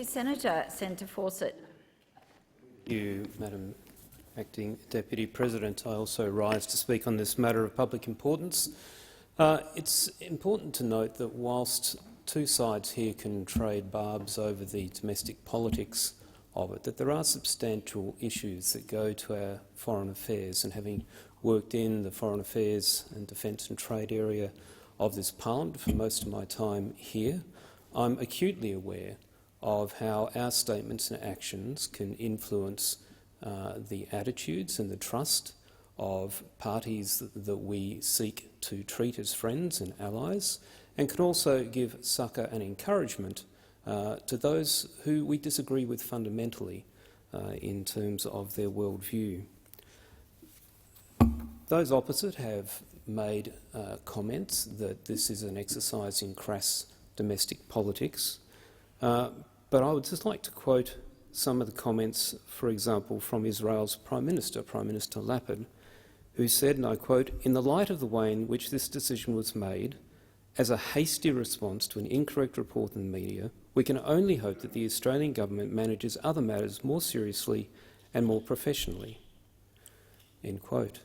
Senator Fawcett. Thank you, Madam Acting Deputy President. I also rise to speak on this matter of public importance. It's important to note that whilst two sides here can trade barbs over the domestic politics of it, that there are substantial issues that go to our foreign affairs, and having worked in the foreign affairs and defence and trade area of this parliament for most of my time here, I'm acutely aware of how our statements and actions can influence the attitudes and the trust of parties that we seek to treat as friends and allies, and can also give succour and encouragement to those who we disagree with fundamentally in terms of their worldview. Those opposite have made comments that this is an exercise in crass domestic politics, but I would just like to quote some of the comments, for example, from Israel's Prime Minister, Prime Minister Lapid, who said, and I quote, "In the light of the way in which this decision was made, as a hasty response to an incorrect report in the media, we can only hope that the Australian government manages other matters more seriously and more professionally." End quote.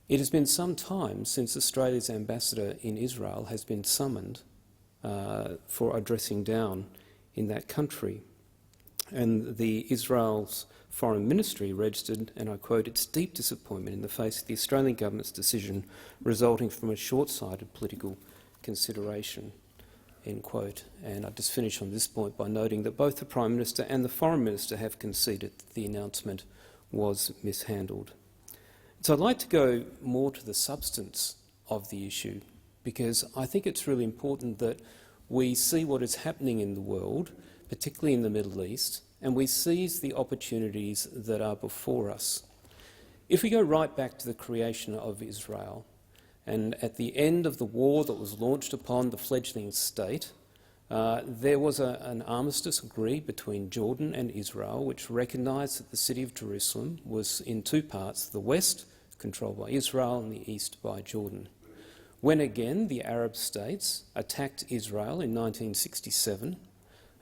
It has been some time since Australia's ambassador in Israel has been summoned for a dressing down in that country. And Israel's Foreign Ministry registered, and I quote, "its deep disappointment in the face of the Australian government's decision resulting from a short-sighted political consideration." End quote. And I'll just finish on this point by noting that both the Prime Minister and the Foreign Minister have conceded that the announcement was mishandled. So I'd like to go more to the substance of the issue, because I think it's really important that we see what is happening in the world, particularly in the Middle East, and we seize the opportunities that are before us. If we go right back to the creation of Israel, and at the end of the war that was launched upon the fledgling state, there was an armistice agreed between Jordan and Israel, which recognised that the city of Jerusalem was in two parts, the west, controlled by Israel, and the east by Jordan. When again the Arab states attacked Israel in 1967,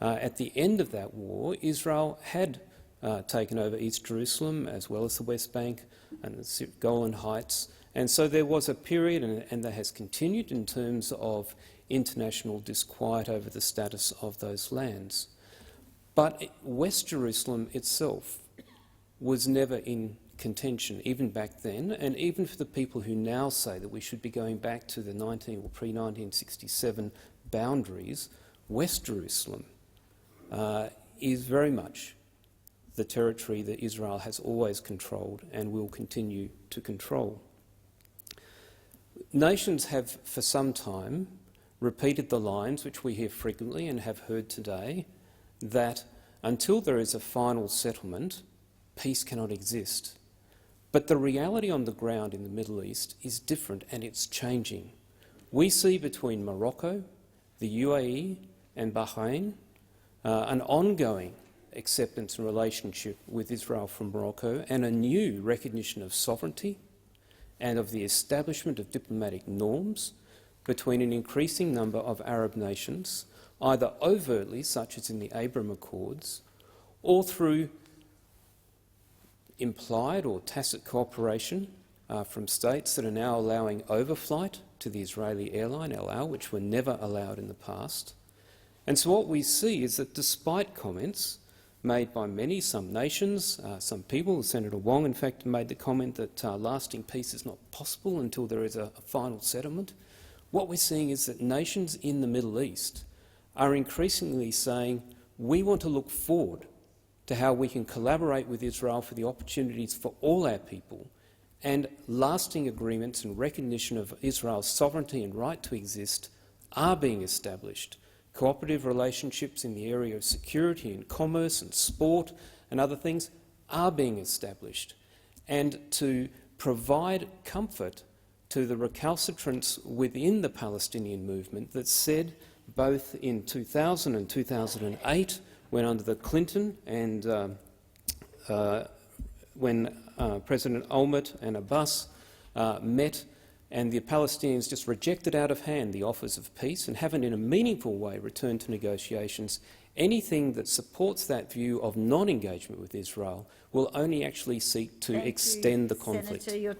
at the end of that war, Israel had taken over East Jerusalem as well as the West Bank and the Golan Heights, and so there was a period, and that has continued, in terms of international disquiet over the status of those lands. But West Jerusalem itself was never in contention, even back then, and even for the people who now say that we should be going back to the pre-1967 boundaries, West Jerusalem is very much the territory that Israel has always controlled and will continue to control. Nations have for some time repeated the lines which we hear frequently and have heard today, that until there is a final settlement, peace cannot exist. But the reality on the ground in the Middle East is different, and it's changing. We see between Morocco, the UAE and Bahrain an ongoing acceptance and relationship with Israel from Morocco, and a new recognition of sovereignty and of the establishment of diplomatic norms between an increasing number of Arab nations, either overtly, such as in the Abraham Accords, or through implied or tacit cooperation from states that are now allowing overflight to the Israeli airline El Al, which were never allowed in the past. And so what we see is that despite comments made by many, some nations, some people, Senator Wong in fact made the comment that lasting peace is not possible until there is a final settlement, what we're seeing is that nations in the Middle East are increasingly saying, we want to look forward to how we can collaborate with Israel for the opportunities for all our people, and lasting agreements and recognition of Israel's sovereignty and right to exist are being established. Cooperative relationships in the area of security and commerce and sport and other things are being established. And to provide comfort to the recalcitrants within the Palestinian movement that said, both in 2000 and 2008, when under the Clinton and when President Olmert and Abbas met, and the Palestinians just rejected out of hand the offers of peace and haven't in a meaningful way returned to negotiations, Anything that supports that view of non-engagement with Israel will only actually seek to extend the conflict. Senator, your